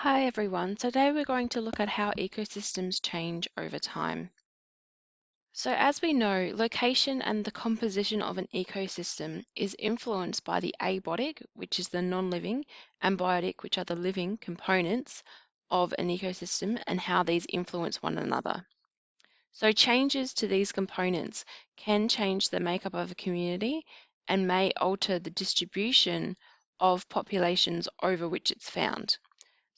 Hi everyone, today we're going to look at how ecosystems change over time. So as we know, location and the composition of an ecosystem is influenced by the abiotic, which is the non-living, and biotic, which are the living components of an ecosystem and how these influence one another. So changes to these components can change the makeup of a community and may alter the distribution of populations over which it's found.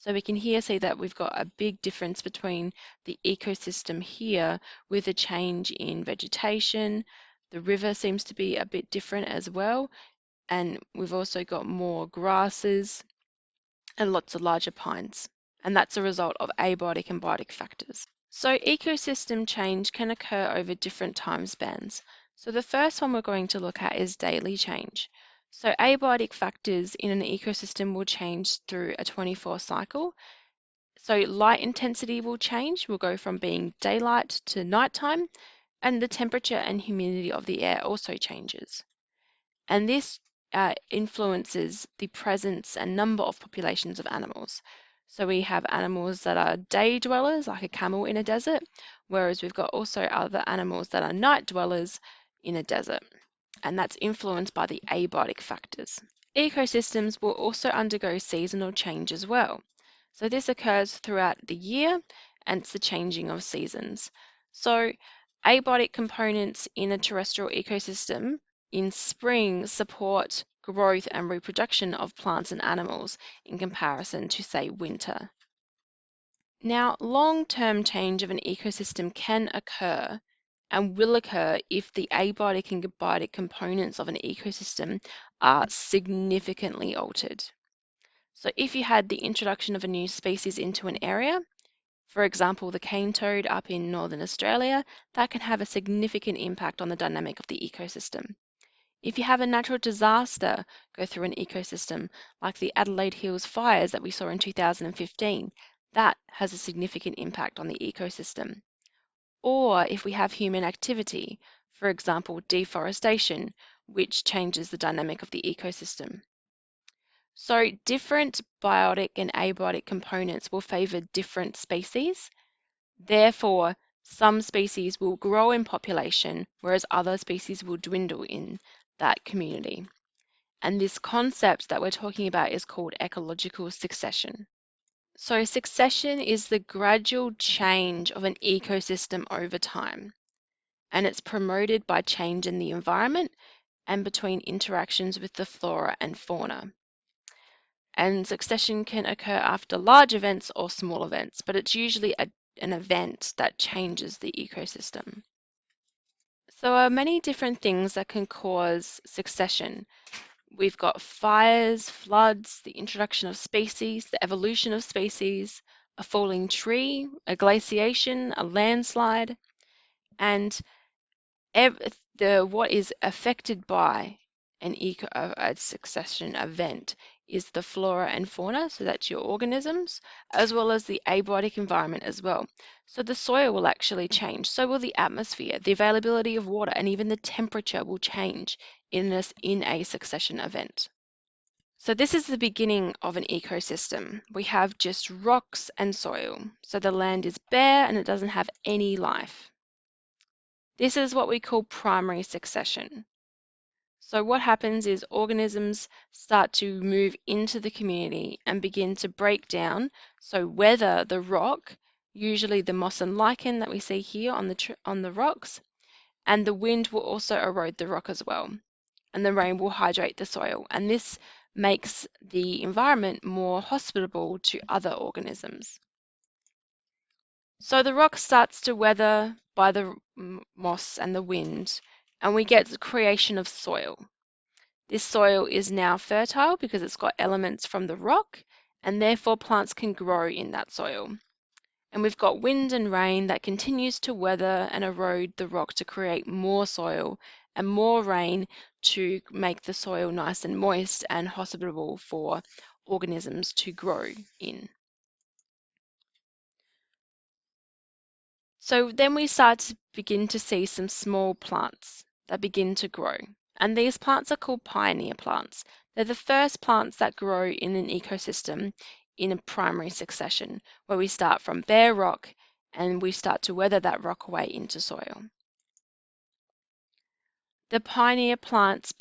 So we can here see that we've got a big difference between the ecosystem here with a change in vegetation. The river seems to be a bit different as well. And we've also got more grasses and lots of larger pines. And that's a result of abiotic and biotic factors. So ecosystem change can occur over different time spans. So the first one we're going to look at is daily change. So abiotic factors in an ecosystem will change through a 24 cycle. So light intensity will change, will go from being daylight to nighttime, and the temperature and humidity of the air also changes. And this influences the presence and number of populations of animals. So we have animals that are day dwellers, like a camel in a desert, whereas we've got also other animals that are night dwellers in a desert. And that's influenced by the abiotic factors. Ecosystems will also undergo seasonal change as well. So this occurs throughout the year and it's the changing of seasons. So abiotic components in a terrestrial ecosystem in spring support growth and reproduction of plants and animals in comparison to, say, winter. Now, long-term change of an ecosystem can occur and will occur if the abiotic and biotic components of an ecosystem are significantly altered. So if you had the introduction of a new species into an area, for example, the cane toad up in Northern Australia, that can have a significant impact on the dynamic of the ecosystem. If you have a natural disaster go through an ecosystem, like the Adelaide Hills fires that we saw in 2015, that has a significant impact on the ecosystem. Or if we have human activity, for example, deforestation, which changes the dynamic of the ecosystem. So different biotic and abiotic components will favor different species. Therefore, some species will grow in population, whereas other species will dwindle in that community. And this concept that we're talking about is called ecological succession. So succession is the gradual change of an ecosystem over time, and it's promoted by change in the environment and between interactions with the flora and fauna. And succession can occur after large events or small events, but it's usually an event that changes the ecosystem. So there are many different things that can cause succession. We've got fires, floods, the introduction of species, the evolution of species, a falling tree, a glaciation, a landslide, and what is affected by a succession event is the flora and fauna, so that's your organisms, as well as the abiotic environment as well. So the soil will actually change, so will the atmosphere, the availability of water, and even the temperature will change in a succession event. So this is the beginning of an ecosystem. We have just rocks and soil. So the land is bare and it doesn't have any life. This is what we call primary succession. So what happens is organisms start to move into the community and begin to break down. So whether the rock, usually the moss and lichen that we see here on the rocks, and the wind will also erode the rock as well. And the rain will hydrate the soil. And this makes the environment more hospitable to other organisms. So the rock starts to weather by the moss and the wind, and we get the creation of soil. This soil is now fertile because it's got elements from the rock, and therefore plants can grow in that soil. And we've got wind and rain that continues to weather and erode the rock to create more soil and more rain to make the soil nice and moist and hospitable for organisms to grow in. So then we start to begin to see some small plants that begin to grow. And these plants are called pioneer plants. They're the first plants that grow in an ecosystem in a primary succession, where we start from bare rock and we start to weather that rock away into soil. The pioneer plants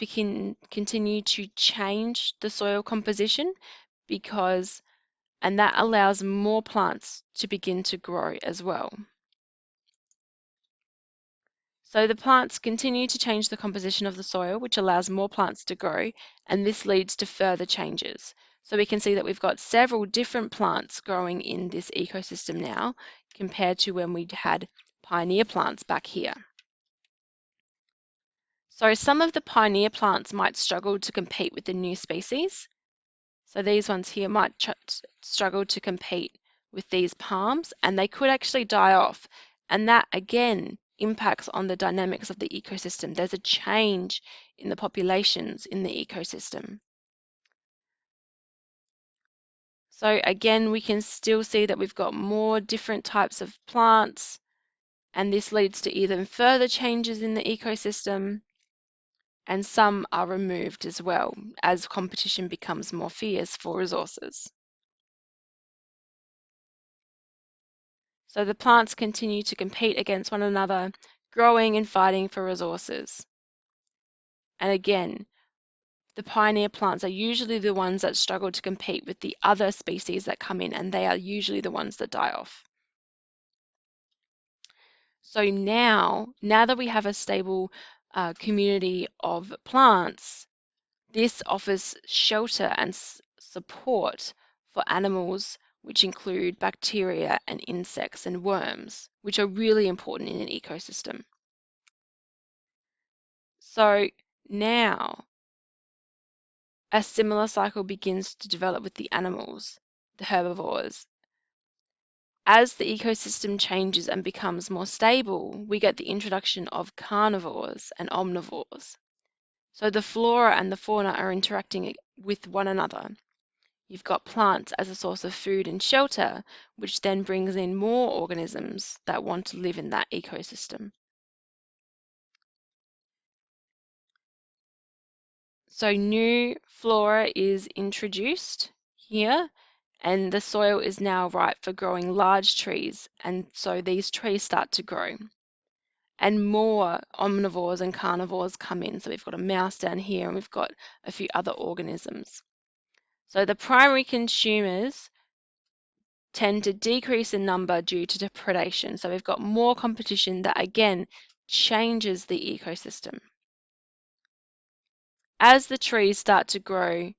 continue to change the soil composition and that allows more plants to begin to grow as well. So the plants continue to change the composition of the soil, which allows more plants to grow, and this leads to further changes. So we can see that we've got several different plants growing in this ecosystem now, compared to when we had pioneer plants back here. So some of the pioneer plants might struggle to compete with the new species. So these ones here might struggle to compete with these palms, and they could actually die off. And that again impacts on the dynamics of the ecosystem. There's a change in the populations in the ecosystem. So again, we can still see that we've got more different types of plants, and this leads to even further changes in the ecosystem, and some are removed as well as competition becomes more fierce for resources. So the plants continue to compete against one another, growing and fighting for resources. And again, the pioneer plants are usually the ones that struggle to compete with the other species that come in, and they are usually the ones that die off. So now that we have a stable community of plants, this offers shelter and support for animals, which include bacteria and insects and worms, which are really important in an ecosystem. So now a similar cycle begins to develop with the animals, the herbivores. As the ecosystem changes and becomes more stable, we get the introduction of carnivores and omnivores. So the flora and the fauna are interacting with one another. You've got plants as a source of food and shelter, which then brings in more organisms that want to live in that ecosystem. So new flora is introduced here, and the soil is now ripe for growing large trees, and so these trees start to grow. And more omnivores and carnivores come in. So we've got a mouse down here, and we've got a few other organisms. So the primary consumers tend to decrease in number due to predation. So we've got more competition that again changes the ecosystem. As the trees start to grow,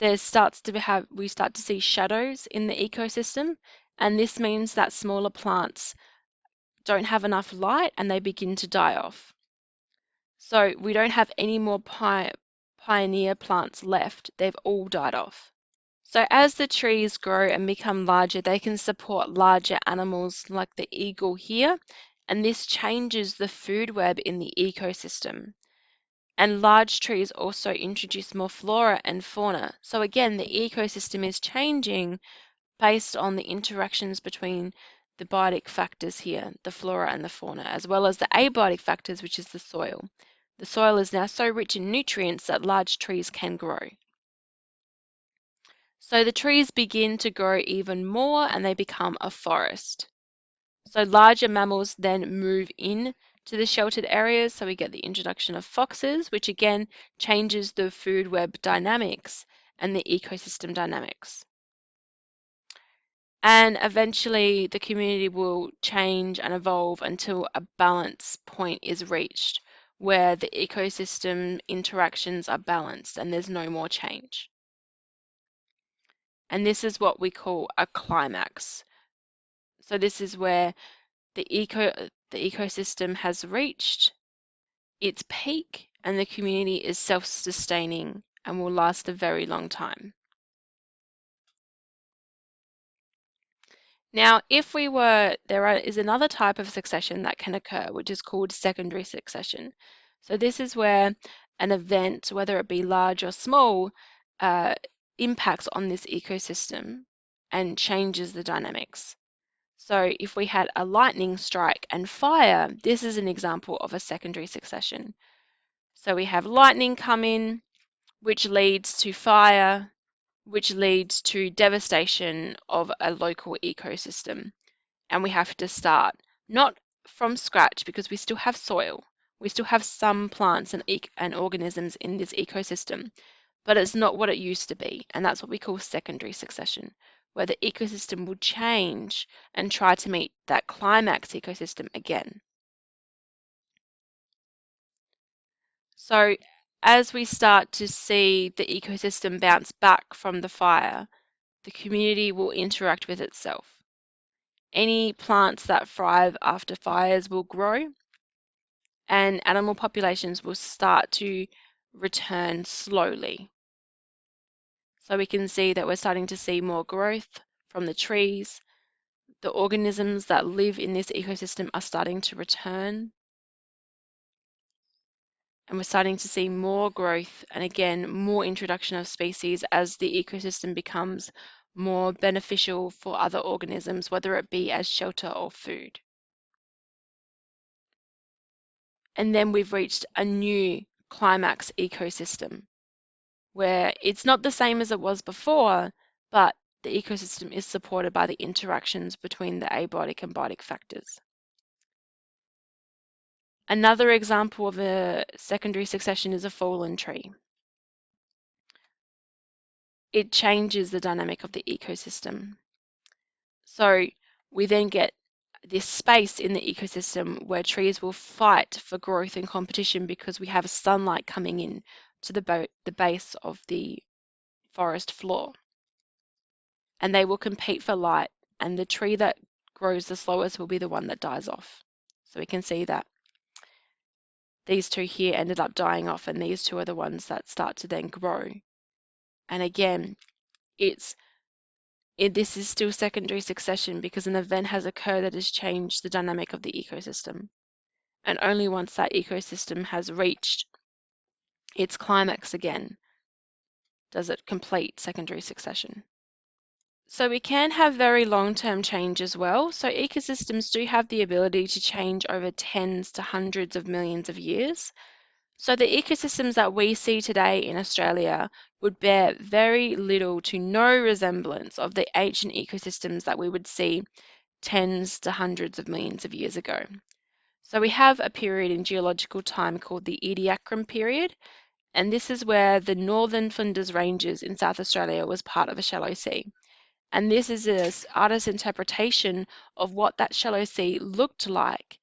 we start to see shadows in the ecosystem, and this means that smaller plants don't have enough light and they begin to die off. So we don't have any more pioneer plants left. They've all died off. So as the trees grow and become larger, they can support larger animals like the eagle here, and this changes the food web in the ecosystem. And large trees also introduce more flora and fauna. So again, the ecosystem is changing based on the interactions between the biotic factors here, the flora and the fauna, as well as the abiotic factors, which is the soil. The soil is now so rich in nutrients that large trees can grow. So the trees begin to grow even more and they become a forest. So larger mammals then move in to the sheltered areas. So we get the introduction of foxes, which again changes the food web dynamics and the ecosystem dynamics. And eventually the community will change and evolve until a balance point is reached where the ecosystem interactions are balanced and there's no more change. And this is what we call a climax. So this is where the ecosystem has reached its peak and the community is self-sustaining and will last a very long time. Now, there is another type of succession that can occur, which is called secondary succession. So this is where an event, whether it be large or small, impacts on this ecosystem and changes the dynamics. So if we had a lightning strike and fire, this is an example of a secondary succession. So we have lightning come in, which leads to fire, which leads to devastation of a local ecosystem. And we have to start not from scratch because we still have soil, we still have some plants and organisms in this ecosystem, but it's not what it used to be. And that's what we call secondary succession, where the ecosystem will change and try to meet that climax ecosystem again. So as we start to see the ecosystem bounce back from the fire, the community will interact with itself. Any plants that thrive after fires will grow, and animal populations will start to return slowly. So we can see that we're starting to see more growth from the trees. The organisms that live in this ecosystem are starting to return. And we're starting to see more growth and again, more introduction of species as the ecosystem becomes more beneficial for other organisms, whether it be as shelter or food. And then we've reached a new climax ecosystem where it's not the same as it was before, but the ecosystem is supported by the interactions between the abiotic and biotic factors. Another example of a secondary succession is a fallen tree. It changes the dynamic of the ecosystem. So we then get this space in the ecosystem where trees will fight for growth and competition because we have sunlight coming in to the base of the forest floor. And they will compete for light, and the tree that grows the slowest will be the one that dies off. So we can see that these two here ended up dying off, and these two are the ones that start to then grow. And again, this is still secondary succession because an event has occurred that has changed the dynamic of the ecosystem. And only once that ecosystem has reached its climax again does it complete secondary succession. So we can have very long-term change as well. So ecosystems do have the ability to change over tens to hundreds of millions of years. So the ecosystems that we see today in Australia would bear very little to no resemblance of the ancient ecosystems that we would see tens to hundreds of millions of years ago. So we have a period in geological time called the Ediacaran period, and this is where the northern Flinders Ranges in South Australia was part of a shallow sea. And this is an artist's interpretation of what that shallow sea looked like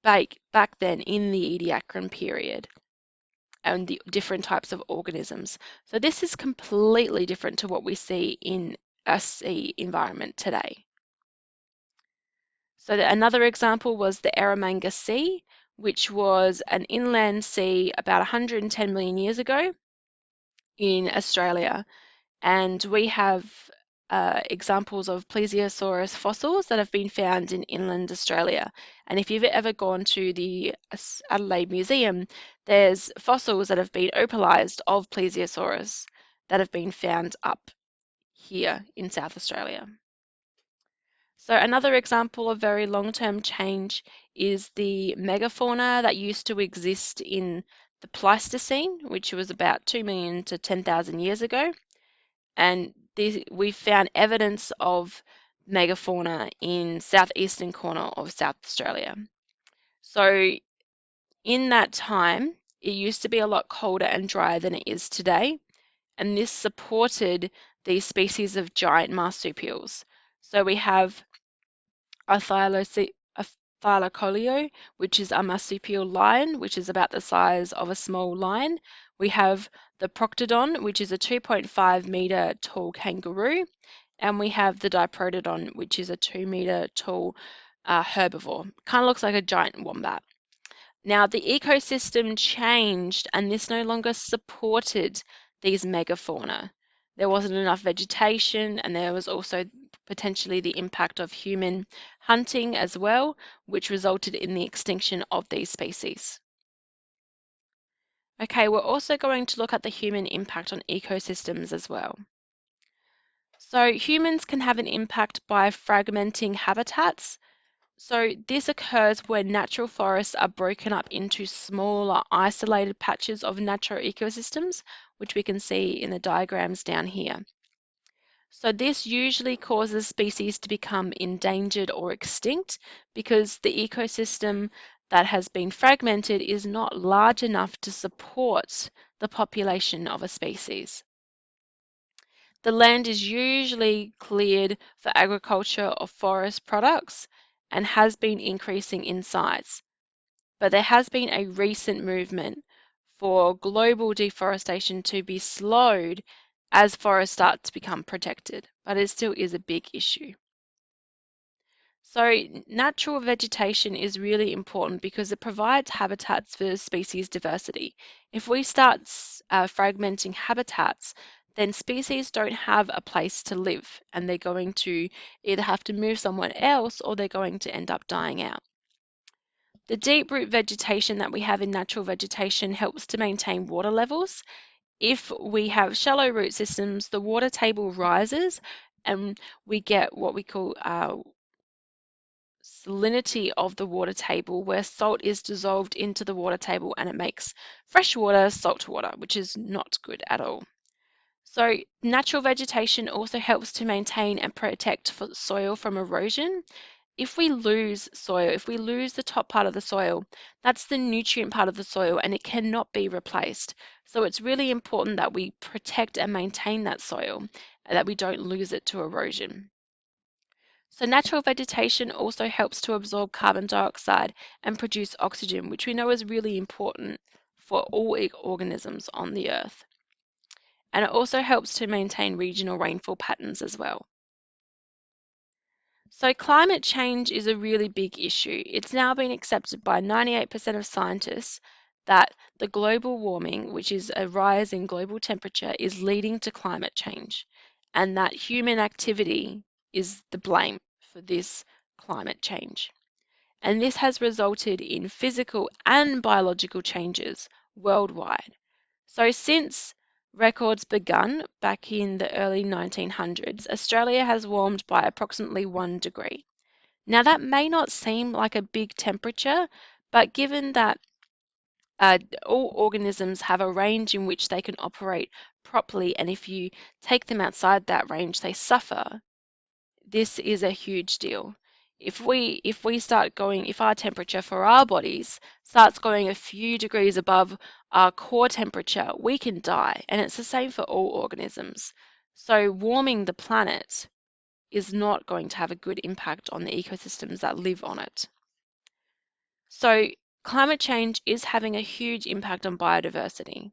back then in the Ediacaran period and the different types of organisms. So this is completely different to what we see in a sea environment today. So another example was the Eromanga Sea, which was an inland sea about 110 million years ago in Australia. And we have examples of plesiosaurus fossils that have been found in inland Australia. And if you've ever gone to the Adelaide Museum, there's fossils that have been opalized of plesiosaurus that have been found up here in South Australia. So another example of very long-term change is the megafauna that used to exist in the Pleistocene, which was about 2 million to 10,000 years ago. And we found evidence of megafauna in southeastern corner of South Australia. So in that time, it used to be a lot colder and drier than it is today, and this supported these species of giant marsupials. So we have a thylacoleo, which is a marsupial lion, which is about the size of a small lion. We have the proctodon, which is a 2.5-meter tall kangaroo. And we have the diprotodon, which is a 2-meter tall herbivore. Kind of looks like a giant wombat. Now, the ecosystem changed, and this no longer supported these megafauna. There wasn't enough vegetation, and there was also potentially the impact of human hunting as well, which resulted in the extinction of these species. Okay, we're also going to look at the human impact on ecosystems as well. So humans can have an impact by fragmenting habitats. So this occurs when natural forests are broken up into smaller isolated patches of natural ecosystems, which we can see in the diagrams down here. So this usually causes species to become endangered or extinct because the ecosystem that has been fragmented is not large enough to support the population of a species. The land is usually cleared for agriculture or forest products and has been increasing in size. But there has been a recent movement for global deforestation to be slowed as forests start to become protected, but it still is a big issue. So natural vegetation is really important because it provides habitats for species diversity. If we start fragmenting habitats, then species don't have a place to live and they're going to either have to move somewhere else or they're going to end up dying out. The deep root vegetation that we have in natural vegetation helps to maintain water levels. If we have shallow root systems, the water table rises and we get what we call salinity of the water table, where salt is dissolved into the water table and it makes fresh water salt water, which is not good at all. So natural vegetation also helps to maintain and protect soil from erosion. If we lose soil, if we lose the top part of the soil, that's the nutrient part of the soil and it cannot be replaced. So it's really important that we protect and maintain that soil and that we don't lose it to erosion. So natural vegetation also helps to absorb carbon dioxide and produce oxygen, which we know is really important for all organisms on the earth. And it also helps to maintain regional rainfall patterns as well. So climate change is a really big issue. It's now been accepted by 98% of scientists that the global warming, which is a rise in global temperature, is leading to climate change, and that human activity is the blame for this climate change. And this has resulted in physical and biological changes worldwide. So since records begun back in the early 1900s, Australia has warmed by approximately 1 degree. Now that may not seem like a big temperature, but given that all organisms have a range in which they can operate properly, and if you take them outside that range, they suffer. This is a huge deal. If we start going, if our temperature for our bodies starts going a few degrees above our core temperature, we can die, and it's the same for all organisms. So warming the planet is not going to have a good impact on the ecosystems that live on it. So climate change is having a huge impact on biodiversity.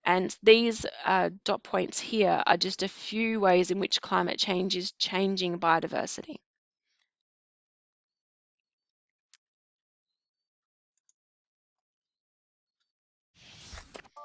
And these dot points here are just a few ways in which climate change is changing biodiversity.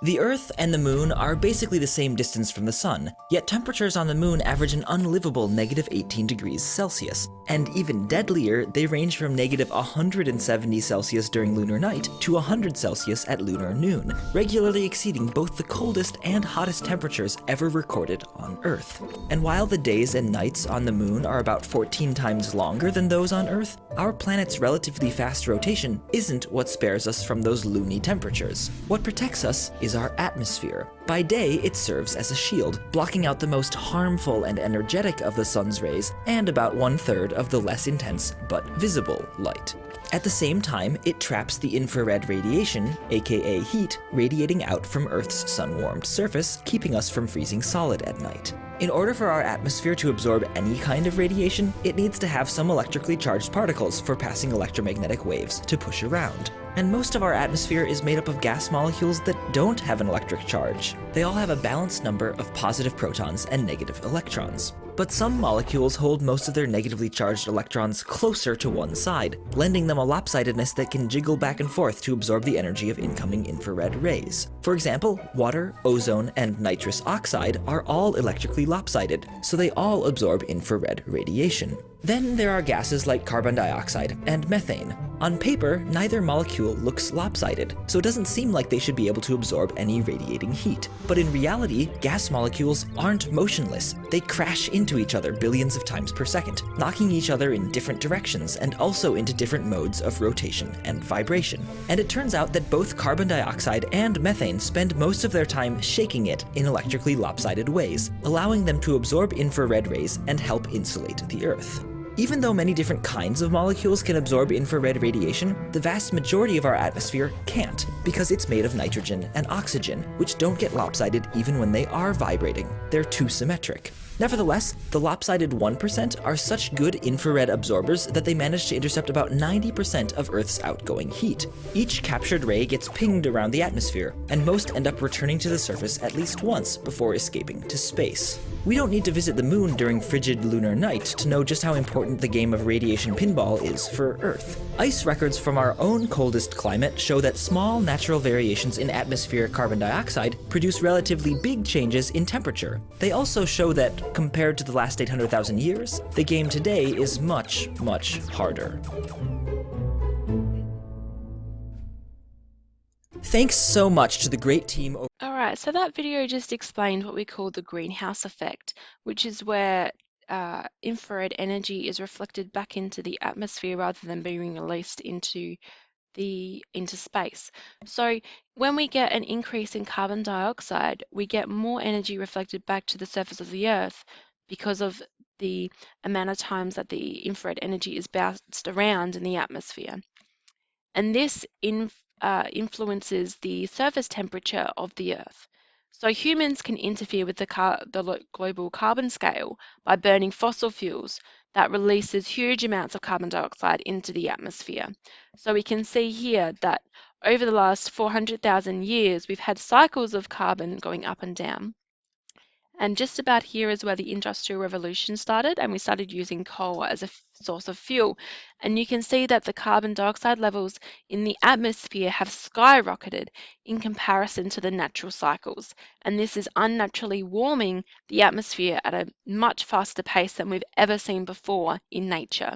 The Earth and the Moon are basically the same distance from the Sun, yet temperatures on the Moon average an unlivable -18 degrees Celsius. And even deadlier, they range from -170 Celsius during lunar night to 100 Celsius at lunar noon, regularly exceeding both the coldest and hottest temperatures ever recorded on Earth. And while the days and nights on the Moon are about 14 times longer than those on Earth, our planet's relatively fast rotation isn't what spares us from those loony temperatures. What protects us is our atmosphere. By day, it serves as a shield, blocking out the most harmful and energetic of the sun's rays and about 1/3 of the less intense but visible light. At the same time, it traps the infrared radiation, aka heat, radiating out from Earth's sun-warmed surface, keeping us from freezing solid at night. In order for our atmosphere to absorb any kind of radiation, it needs to have some electrically charged particles for passing electromagnetic waves to push around. And most of our atmosphere is made up of gas molecules that don't have an electric charge. They all have a balanced number of positive protons and negative electrons. But some molecules hold most of their negatively charged electrons closer to one side, lending them a lopsidedness that can jiggle back and forth to absorb the energy of incoming infrared rays. For example, water, ozone, and nitrous oxide are all electrically lopsided, so they all absorb infrared radiation. Then there are gases like carbon dioxide and methane. On paper, neither molecule looks lopsided, so it doesn't seem like they should be able to absorb any radiating heat. But in reality, gas molecules aren't motionless. They crash into each other billions of times per second, knocking each other in different directions and also into different modes of rotation and vibration. And it turns out that both carbon dioxide and methane spend most of their time shaking it in electrically lopsided ways, allowing them to absorb infrared rays and help insulate the Earth. Even though many different kinds of molecules can absorb infrared radiation, the vast majority of our atmosphere can't, because it's made of nitrogen and oxygen, which don't get lopsided even when they are vibrating. They're too symmetric. Nevertheless, the lopsided 1% are such good infrared absorbers that they manage to intercept about 90% of Earth's outgoing heat. Each captured ray gets pinged around the atmosphere, and most end up returning to the surface at least once before escaping to space. We don't need to visit the moon during frigid lunar night to know just how important the game of radiation pinball is for Earth. Ice records from our own coldest climate show that small natural variations in atmospheric carbon dioxide produce relatively big changes in temperature. They also show that, compared to the last 800,000 years, the game today is much, much harder. Thanks so much to the great team. Alright, so that video just explained what we call the greenhouse effect, which is where infrared energy is reflected back into the atmosphere rather than being released into space. So when we get an increase in carbon dioxide, we get more energy reflected back to the surface of the Earth because of the amount of times that the infrared energy is bounced around in the atmosphere. And this influences the surface temperature of the Earth. So humans can interfere with the global carbon scale by burning fossil fuels that releases huge amounts of carbon dioxide into the atmosphere. So we can see here that over the last 400,000 years, we've had cycles of carbon going up and down. And just about here is where the Industrial Revolution started, and we started using coal as a source of fuel. And you can see that the carbon dioxide levels in the atmosphere have skyrocketed in comparison to the natural cycles. And this is unnaturally warming the atmosphere at a much faster pace than we've ever seen before in nature.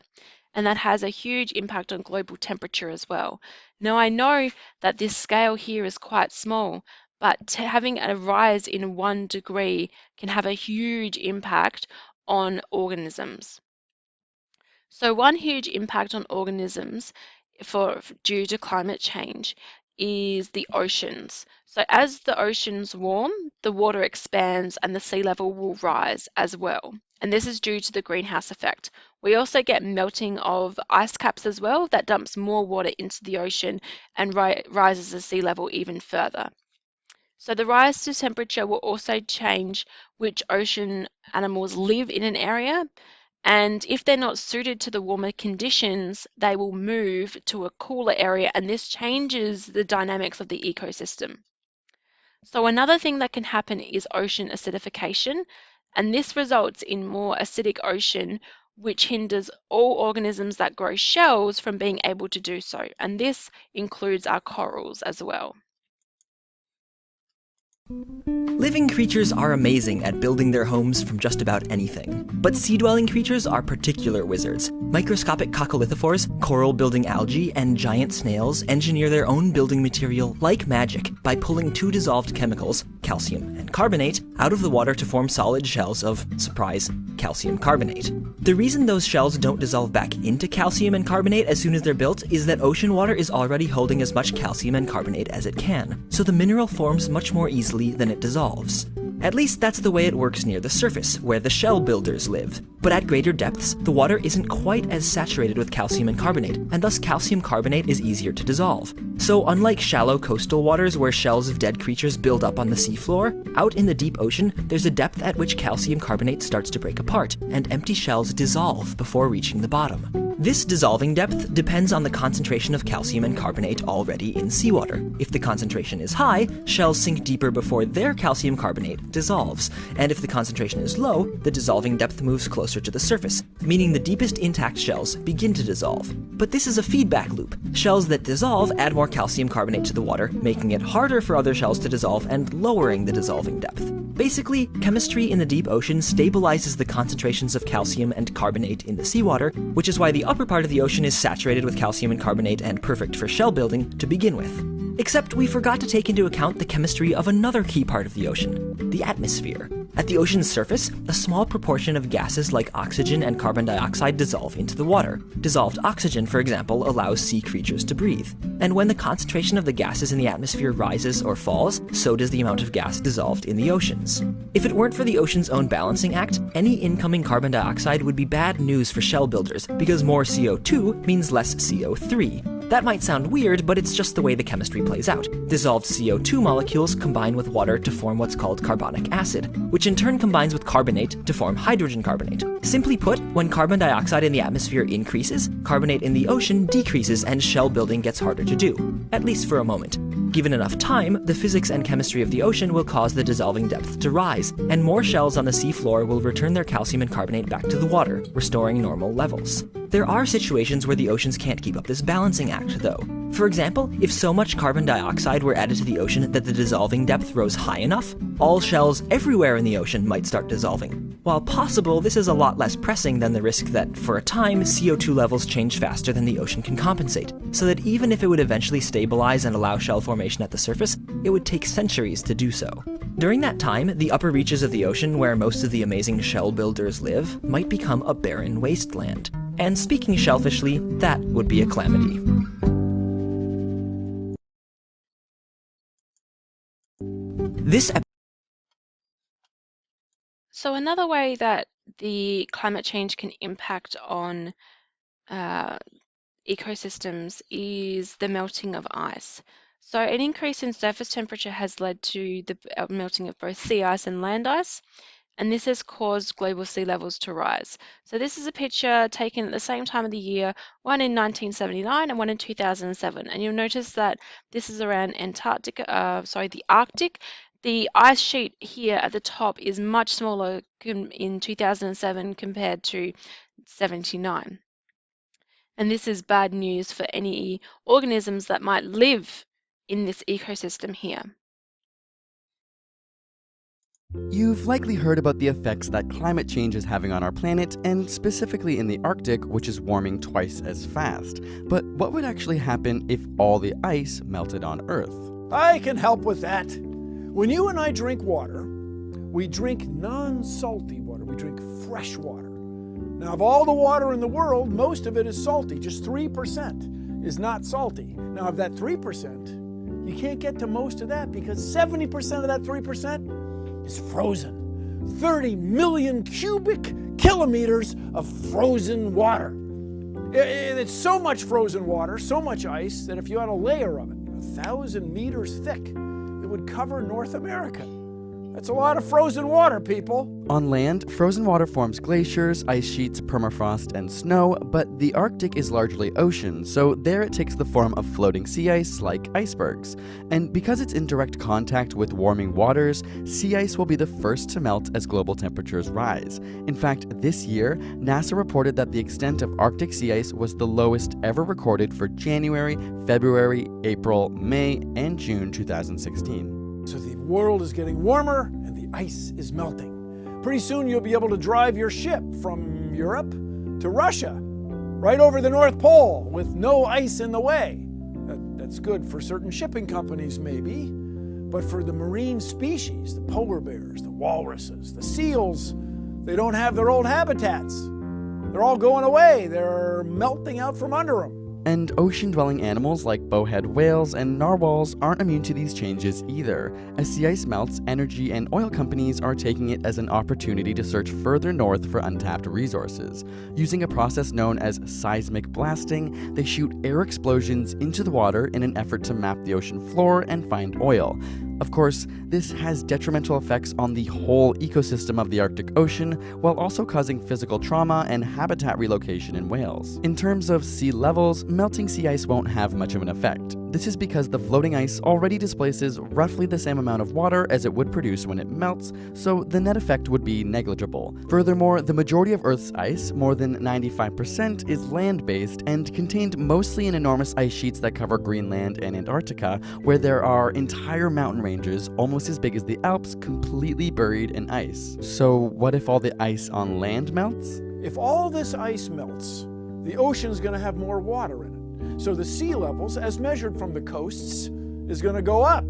And that has a huge impact on global temperature as well. Now, I know that this scale here is quite small, but having a rise in 1 degree can have a huge impact on organisms. So one huge impact on organisms due to climate change is the oceans. So as the oceans warm, the water expands and the sea level will rise as well. And this is due to the greenhouse effect. We also get melting of ice caps as well that dumps more water into the ocean and rises the sea level even further. So the rise to temperature will also change which ocean animals live in an area, and if they're not suited to the warmer conditions, they will move to a cooler area, and this changes the dynamics of the ecosystem. So another thing that can happen is ocean acidification, and this results in more acidic ocean, which hinders all organisms that grow shells from being able to do so, and this includes our corals as well. Living creatures are amazing at building their homes from just about anything. But sea-dwelling creatures are particular wizards. Microscopic coccolithophores, coral-building algae, and giant snails engineer their own building material like magic by pulling two dissolved chemicals, calcium and carbonate, out of the water to form solid shells of, surprise, calcium carbonate. The reason those shells don't dissolve back into calcium and carbonate as soon as they're built is that ocean water is already holding as much calcium and carbonate as it can, so the mineral forms much more easily than it dissolves. At least that's the way it works near the surface, where the shell builders live. But at greater depths, the water isn't quite as saturated with calcium and carbonate, and thus calcium carbonate is easier to dissolve. So unlike shallow coastal waters where shells of dead creatures build up on the seafloor, out in the deep ocean, there's a depth at which calcium carbonate starts to break apart, and empty shells dissolve before reaching the bottom. This dissolving depth depends on the concentration of calcium and carbonate already in seawater. If the concentration is high, shells sink deeper before their calcium carbonate dissolves, and if the concentration is low, the dissolving depth moves closer to the surface, meaning the deepest intact shells begin to dissolve. But this is a feedback loop. Shells that dissolve add more calcium carbonate to the water, making it harder for other shells to dissolve and lowering the dissolving depth. Basically, chemistry in the deep ocean stabilizes the concentrations of calcium and carbonate in the seawater, which is why the upper part of the ocean is saturated with calcium and carbonate and perfect for shell building to begin with. Except we forgot to take into account the chemistry of another key part of the ocean, the atmosphere. At the ocean's surface, a small proportion of gases like oxygen and carbon dioxide dissolve into the water. Dissolved oxygen, for example, allows sea creatures to breathe. And when the concentration of the gases in the atmosphere rises or falls, so does the amount of gas dissolved in the oceans. If it weren't for the ocean's own balancing act, any incoming carbon dioxide would be bad news for shell builders, because more CO2 means less CO3. That might sound weird, but it's just the way the chemistry plays out. Dissolved CO2 molecules combine with water to form what's called carbonic acid, which in turn combines with carbonate to form hydrogen carbonate. Simply put, when carbon dioxide in the atmosphere increases, carbonate in the ocean decreases and shell building gets harder to do, at least for a moment. Given enough time, the physics and chemistry of the ocean will cause the dissolving depth to rise, and more shells on the seafloor will return their calcium and carbonate back to the water, restoring normal levels. There are situations where the oceans can't keep up this balancing act, though. For example, if so much carbon dioxide were added to the ocean that the dissolving depth rose high enough, all shells everywhere in the ocean might start dissolving. While possible, this is a lot less pressing than the risk that, for a time, CO2 levels change faster than the ocean can compensate, so that even if it would eventually stabilize and allow shell formation at the surface, it would take centuries to do so. During that time, the upper reaches of the ocean, where most of the amazing shell builders live, might become a barren wasteland. And speaking shellfishly, that would be a calamity. So another way that the climate change can impact on ecosystems is the melting of ice. So an increase in surface temperature has led to the melting of both sea ice and land ice, and this has caused global sea levels to rise. So this is a picture taken at the same time of the year, one in 1979 and one in 2007. And you'll notice that this is around the Arctic. The ice sheet here at the top is much smaller in 2007 compared to 79. And this is bad news for any organisms that might live in this ecosystem here. You've likely heard about the effects that climate change is having on our planet, and specifically in the Arctic, which is warming twice as fast. But what would actually happen if all the ice melted on Earth? I can help with that. When you and I drink water, we drink non-salty water. We drink fresh water. Now, of all the water in the world, most of it is salty. Just 3% is not salty. Now, of that 3%, you can't get to most of that because 70% of that 3% is frozen. 30 million cubic kilometers of frozen water. It's so much frozen water, so much ice, that if you had a layer of it, 1,000 meters thick, it would cover North America. That's a lot of frozen water, people. On land, frozen water forms glaciers, ice sheets, permafrost, and snow, but the Arctic is largely ocean, so there it takes the form of floating sea ice like icebergs. And because it's in direct contact with warming waters, sea ice will be the first to melt as global temperatures rise. In fact, this year, NASA reported that the extent of Arctic sea ice was the lowest ever recorded for January, February, April, May, and June 2016. So the world is getting warmer and the ice is melting. Pretty soon you'll be able to drive your ship from Europe to Russia, right over the North Pole with no ice in the way. That's good for certain shipping companies maybe, but for the marine species, the polar bears, the walruses, the seals, they don't have their old habitats. They're all going away. They're melting out from under them. And ocean-dwelling animals like bowhead whales and narwhals aren't immune to these changes either. As sea ice melts, energy and oil companies are taking it as an opportunity to search further north for untapped resources. Using a process known as seismic blasting, they shoot air explosions into the water in an effort to map the ocean floor and find oil. Of course, this has detrimental effects on the whole ecosystem of the Arctic Ocean, while also causing physical trauma and habitat relocation in whales. In terms of sea levels, melting sea ice won't have much of an effect. This is because the floating ice already displaces roughly the same amount of water as it would produce when it melts, so the net effect would be negligible. Furthermore, the majority of Earth's ice, more than 95%, is land-based and contained mostly in enormous ice sheets that cover Greenland and Antarctica, where there are entire mountain ranges, almost as big as the Alps, completely buried in ice. So what if all the ice on land melts? If all this ice melts, the ocean's going to have more water in it. So the sea levels, as measured from the coasts, is going to go up.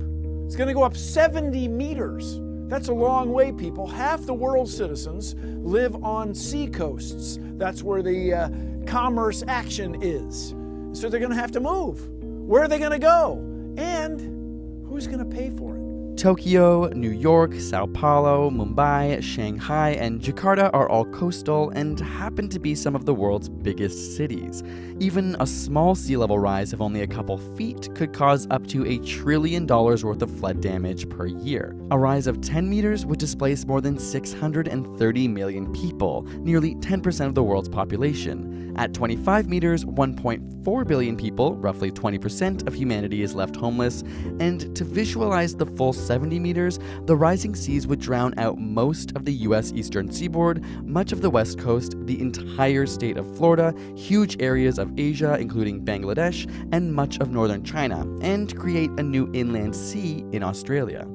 It's going to go up 70 meters. That's a long way, people. Half the world's citizens live on sea coasts. That's where the commerce action is. So they're going to have to move. Where are they going to go? And who's going to pay for it? Tokyo, New York, Sao Paulo, Mumbai, Shanghai, and Jakarta are all coastal and happen to be some of the world's biggest cities. Even a small sea level rise of only a couple feet could cause up to $1 trillion worth of flood damage per year. A rise of 10 meters would displace more than 630 million people, nearly 10% of the world's population. At 25 meters, 1.4 billion people, roughly 20% of humanity, is left homeless, and to visualize the full 70 meters, the rising seas would drown out most of the US eastern seaboard, much of the west coast, the entire state of Florida, huge areas of Asia, including Bangladesh, and much of northern China, and create a new inland sea in Australia.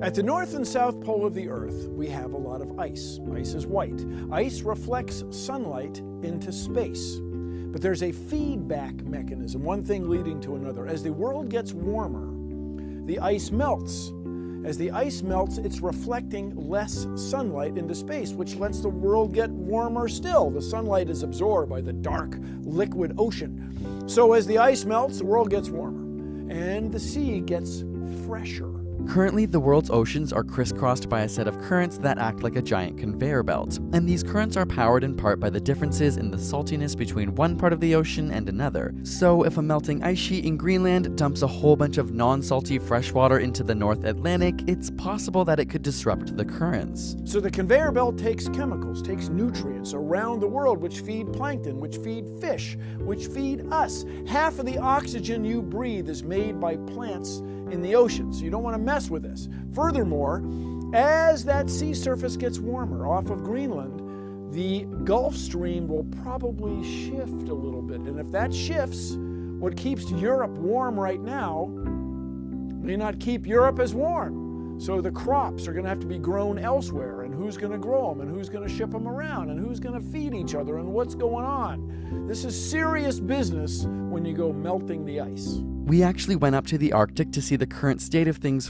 At the north and south pole of the Earth, we have a lot of ice. Ice is white. Ice reflects sunlight into space. But there's a feedback mechanism, one thing leading to another. As the world gets warmer, the ice melts. As the ice melts, it's reflecting less sunlight into space, which lets the world get warmer still. The sunlight is absorbed by the dark, liquid ocean. So as the ice melts, the world gets warmer, and the sea gets fresher. Currently, the world's oceans are crisscrossed by a set of currents that act like a giant conveyor belt, and these currents are powered in part by the differences in the saltiness between one part of the ocean and another. So if a melting ice sheet in Greenland dumps a whole bunch of non-salty freshwater into the North Atlantic, it's possible that it could disrupt the currents. So the conveyor belt takes chemicals, takes nutrients around the world, which feed plankton, which feed fish, which feed us. Half of the oxygen you breathe is made by plants in the ocean, so you don't want to mess with this. Furthermore, as that sea surface gets warmer off of Greenland, the Gulf Stream will probably shift a little bit. And if that shifts, what keeps Europe warm right now may not keep Europe as warm. So the crops are going to have to be grown elsewhere, and who's going to grow them, and who's going to ship them around, and who's going to feed each other, and what's going on. This is serious business when you go melting the ice. We actually went up to the Arctic to see the current state of things